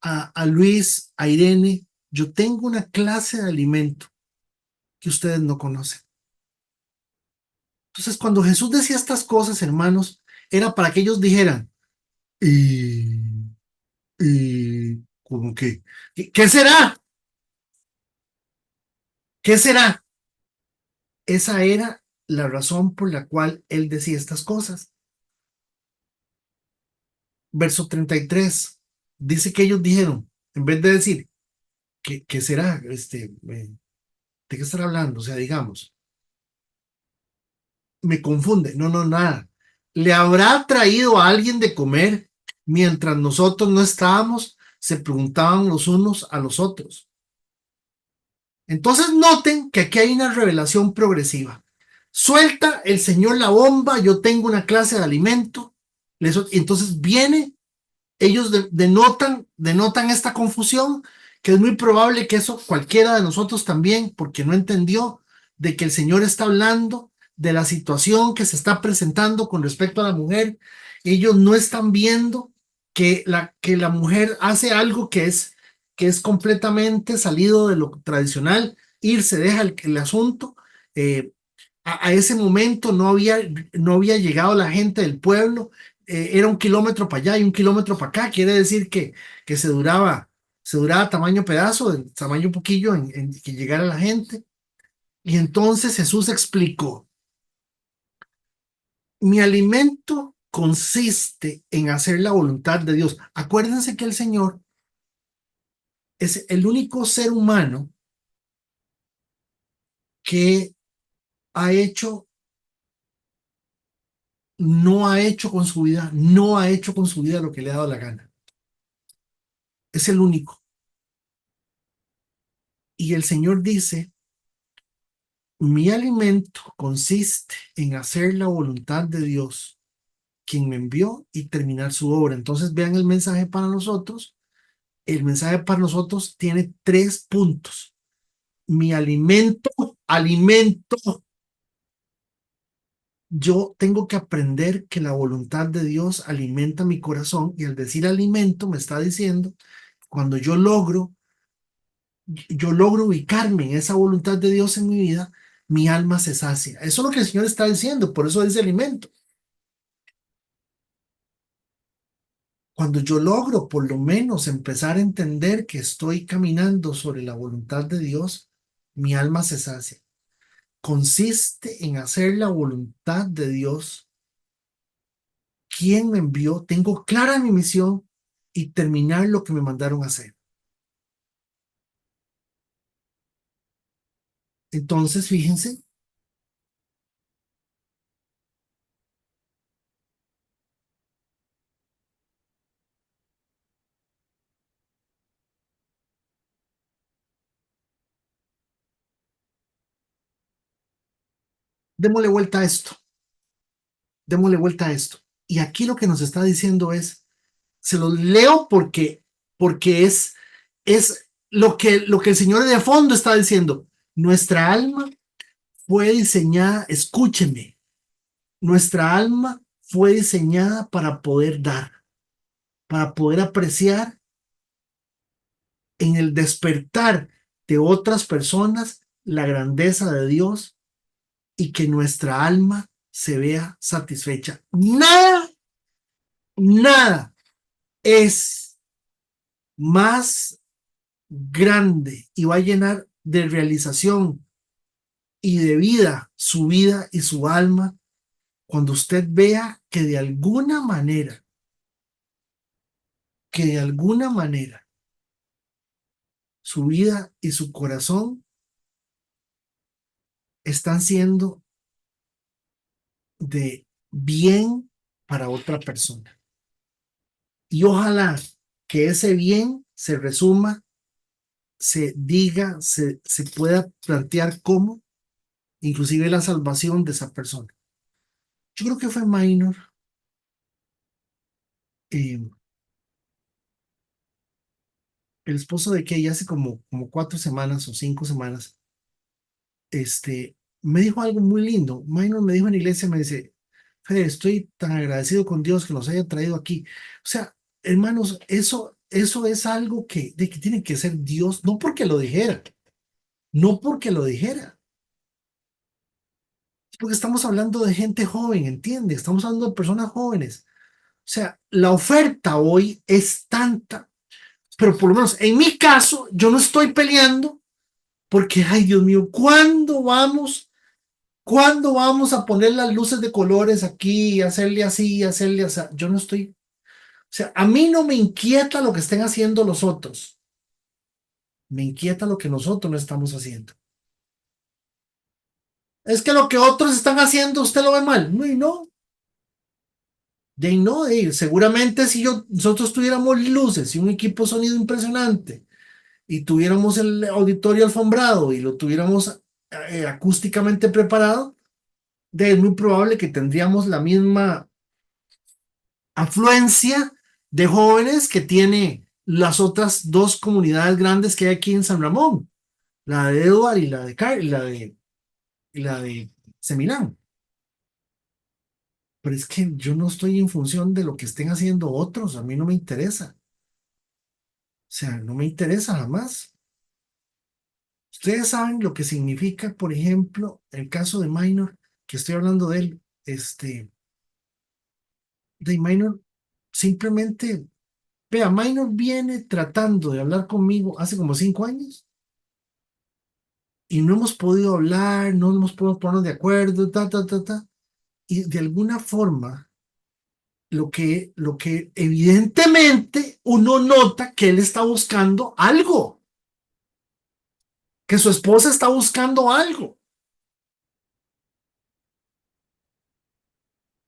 Speaker 1: a Luis, a Irene, yo tengo una clase de alimento que ustedes no conocen. Entonces, cuando Jesús decía estas cosas, hermanos, era para que ellos dijeran, ¿cómo que? ¿Qué será? ¿Qué será? Esa era la razón por la cual él decía estas cosas. Verso 33, dice que ellos dijeron, En vez de decir, ¿qué será? ¿De qué estar hablando? O sea, digamos, me confunde. No, no, nada. ¿Le habrá traído a alguien de comer mientras nosotros no estábamos? Se preguntaban los unos a los otros. Entonces noten que aquí hay una revelación progresiva. Suelta el Señor la bomba, yo tengo una clase de alimento. Entonces viene, ellos denotan esta confusión, que es muy probable que eso cualquiera de nosotros también, porque no entendió de que el Señor está hablando de la situación que se está presentando con respecto a la mujer. Ellos no están viendo que la mujer hace algo que es completamente salido de lo tradicional, irse, deja el asunto. A ese momento no había llegado la gente del pueblo, era 1 kilómetro para allá y 1 kilómetro para acá, quiere decir que se duraba tamaño pedazo, tamaño un poquillo en que llegara la gente. Y entonces Jesús explicó, mi alimento consiste en hacer la voluntad de Dios. Acuérdense que el Señor es el único ser humano que ha hecho, no ha hecho con su vida, no ha hecho con su vida lo que le ha dado la gana. Es el único. Y el Señor dice, mi alimento consiste en hacer la voluntad de Dios, quien me envió, y terminar su obra. Entonces vean el mensaje para nosotros. El mensaje para nosotros tiene 3 puntos. Mi alimento, yo tengo que aprender que la voluntad de Dios alimenta mi corazón, y al decir alimento me está diciendo, cuando yo logro ubicarme en esa voluntad de Dios en mi vida, mi alma se sacia. Eso es lo que el Señor está diciendo, por eso dice alimento. Cuando yo logro por lo menos empezar a entender que estoy caminando sobre la voluntad de Dios, mi alma se sacia. Consiste en hacer la voluntad de Dios, quien me envió, tengo clara mi misión y terminar lo que me mandaron a hacer. Entonces, fíjense, démosle vuelta a esto, démosle vuelta a esto. Y aquí lo que nos está diciendo es, se los leo porque es lo que el Señor de fondo está diciendo. Nuestra alma fue diseñada, escúcheme, nuestra alma fue diseñada para poder dar, para poder apreciar en el despertar de otras personas la grandeza de Dios y que nuestra alma se vea satisfecha. Nada, nada es más grande y va a llenar de realización y de vida su vida y su alma cuando usted vea que de alguna manera, su vida y su corazón están siendo de bien para otra persona. Y ojalá que ese bien se resuma, se diga, se pueda plantear como inclusive la salvación de esa persona. Yo creo que fue Minor, el esposo de Kay, hace como 4 semanas o 5 semanas, me dijo algo muy lindo. Minor me dijo en la iglesia, me dice, Fede, estoy tan agradecido con Dios que nos haya traído aquí. O sea, hermanos, eso es algo que tiene que ser Dios, no porque lo dijera, es porque estamos hablando de gente joven, ¿entiende? Estamos hablando de personas jóvenes. O sea, la oferta hoy es tanta, pero por lo menos en mi caso, yo no estoy peleando porque, ay Dios mío, ¿cuándo vamos a poner las luces de colores aquí y hacerle así y hacerle así? Yo no estoy, o sea, a mí no me inquieta lo que estén haciendo los otros. Me inquieta lo que nosotros no estamos haciendo. Es que lo que otros están haciendo, usted lo ve mal. No, y no. De no, seguramente si nosotros tuviéramos luces y un equipo de sonido impresionante y tuviéramos el auditorio alfombrado y lo tuviéramos acústicamente preparado, es muy probable que tendríamos la misma afluencia de jóvenes que tiene las otras dos comunidades grandes que hay aquí en San Ramón, la de Edward y la de y la de Semilán. Pero es que yo no estoy en función de lo que estén haciendo otros, a mí no me interesa. O sea, no me interesa jamás. Ustedes saben lo que significa, por ejemplo, el caso de Minor, que estoy hablando de él, de Minor, simplemente, vea, Minor viene tratando de hablar conmigo hace como 5 años y no hemos podido hablar, no hemos podido ponernos de acuerdo, y de alguna forma, lo que evidentemente uno nota que él está buscando algo, que su esposa está buscando algo,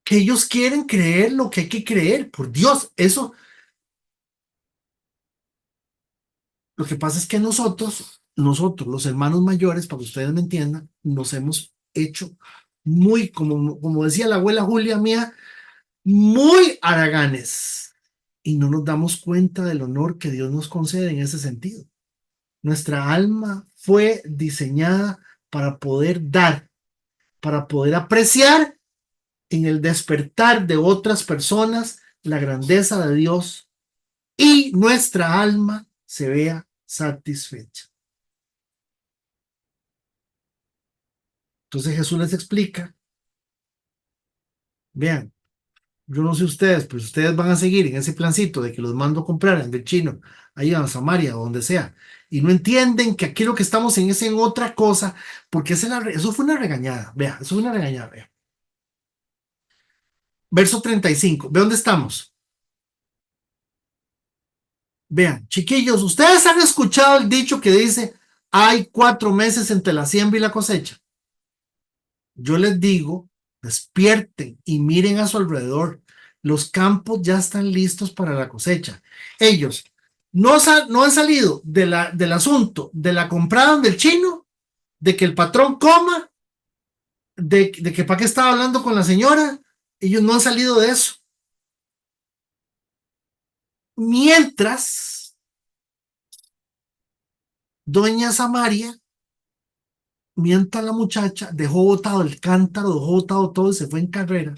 Speaker 1: que ellos quieren creer lo que hay que creer. Por Dios, eso, lo que pasa es que nosotros, los hermanos mayores, para que ustedes me entiendan, nos hemos hecho muy, como decía la abuela Julia mía, muy haraganes y no nos damos cuenta del honor que Dios nos concede en ese sentido. Nuestra alma fue diseñada para poder dar, para poder apreciar en el despertar de otras personas la grandeza de Dios y nuestra alma se vea satisfecha. Entonces Jesús les explica, vean, yo no sé ustedes, pero ustedes van a seguir en ese plancito de que los mando a comprar en el chino, ahí a Samaria o donde sea, y no entienden que aquí lo que estamos en es en otra cosa, porque eso fue una regañada, vea, eso fue una regañada, vea. Verso 35, ¿ve dónde estamos? Vean, chiquillos, ustedes han escuchado el dicho que dice, hay 4 meses entre la siembra y la cosecha. Yo les digo, despierten y miren a su alrededor. Los campos ya están listos para la cosecha. Ellos no han salido del asunto de la comprada del chino, de que el patrón coma, de que para qué estaba hablando con la señora. Ellos no han salido de eso. Mientras, doña Samaria, mientras la muchacha dejó botado el cántaro, dejó botado todo y se fue en carrera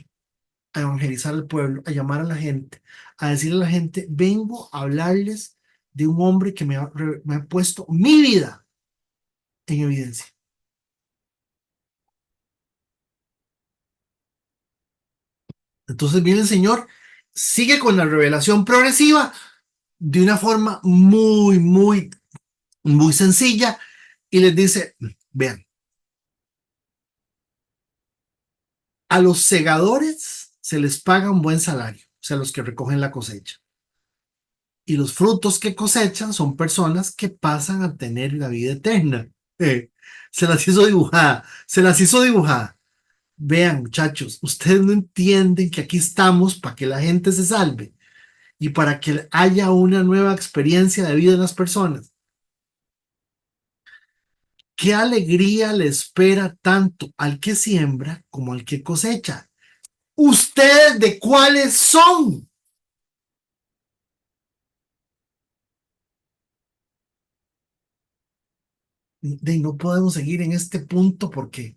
Speaker 1: a evangelizar al pueblo, a llamar a la gente, a decirle a la gente, vengo a hablarles de un hombre que me ha puesto mi vida en evidencia. Entonces viene el Señor, sigue con la revelación progresiva de una forma muy, muy, muy sencilla y les dice, vean, a los segadores se les paga un buen salario, o sea, los que recogen la cosecha. Y los frutos que cosechan son personas que pasan a tener la vida eterna. Se las hizo dibujada, se las hizo dibujada. Vean, muchachos, ustedes no entienden que aquí estamos para que la gente se salve y para que haya una nueva experiencia de vida en las personas. ¿Qué alegría le espera tanto al que siembra como al que cosecha? ¿Ustedes de cuáles son? No podemos seguir en este punto porque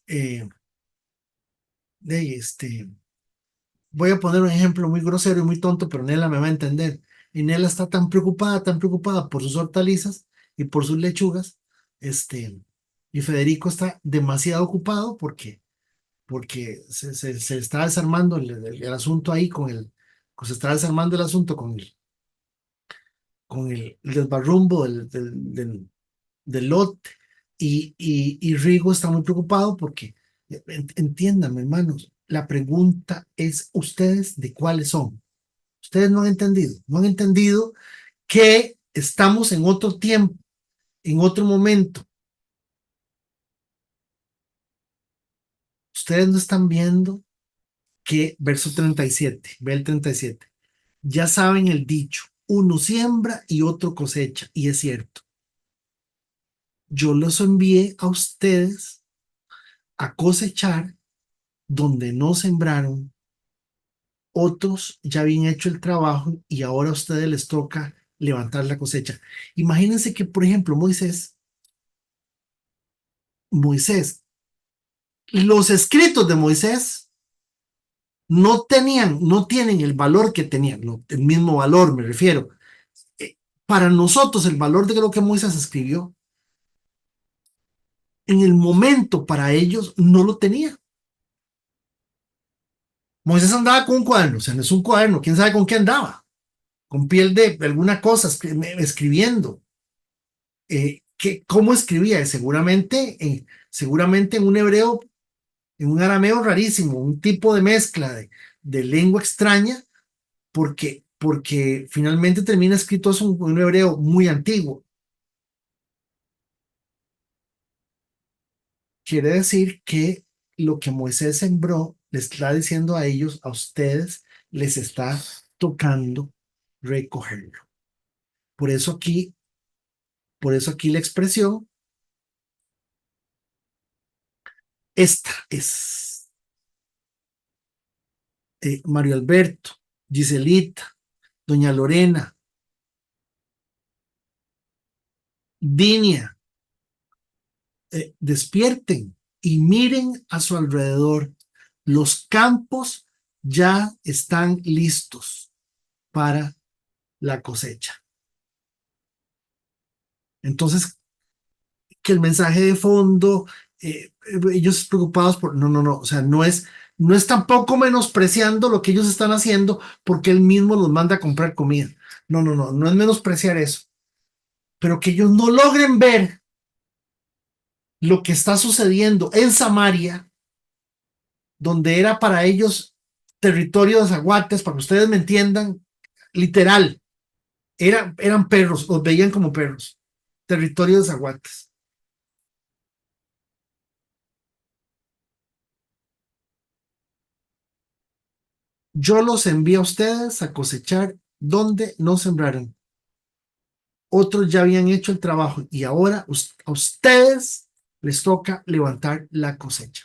Speaker 1: eh, voy a poner un ejemplo muy grosero y muy tonto, pero Nela me va a entender. Y Nela está tan preocupada por sus hortalizas y por sus lechugas, y Federico está demasiado ocupado porque se está desarmando el asunto ahí se está desarmando el asunto con el desbarrumbo del lote y Rigo está muy preocupado porque, entiéndanme, hermanos, la pregunta es, ¿ustedes de cuáles son? Ustedes no han entendido que Estamos en otro tiempo, en otro momento. Ustedes no están viendo que, verso 37, ve el 37. Ya saben el dicho, uno siembra y otro cosecha, y es cierto. Yo los envié a ustedes a cosechar donde no sembraron, otros ya habían hecho el trabajo y ahora a ustedes les toca levantar la cosecha. Imagínense que, por ejemplo, Moisés, los escritos de Moisés no tienen el valor que tenían, no, el mismo valor me refiero. Para nosotros el valor de lo que Moisés escribió, en el momento para ellos no lo tenía. Moisés andaba con un cuaderno, o sea, no es un cuaderno, quién sabe con qué andaba, con piel de alguna cosa, escribiendo. ¿Cómo escribía? Seguramente en un hebreo, en un arameo rarísimo, un tipo de mezcla de lengua extraña, porque finalmente termina escrito en un hebreo muy antiguo. Quiere decir que lo que Moisés sembró, les está diciendo a ellos, a ustedes, les está tocando recogerlo. Por eso aquí, por eso aquí la expresión, esta es Mario Alberto, Giselita, Doña Lorena, Dinia, despierten y miren a su alrededor. Los campos ya están listos para la cosecha. Entonces, que el mensaje de fondo, ellos preocupados por, no, o sea, no es tampoco menospreciando lo que ellos están haciendo porque él mismo los manda a comprar comida. No es menospreciar eso, pero que ellos no logren ver lo que está sucediendo en Samaria, donde era para ellos territorio de zaguates, para que ustedes me entiendan, literal, eran perros, los veían como perros, territorio de zaguates. Yo los envío a ustedes a cosechar donde no sembraron. Otros ya habían hecho el trabajo y ahora a ustedes les toca levantar la cosecha.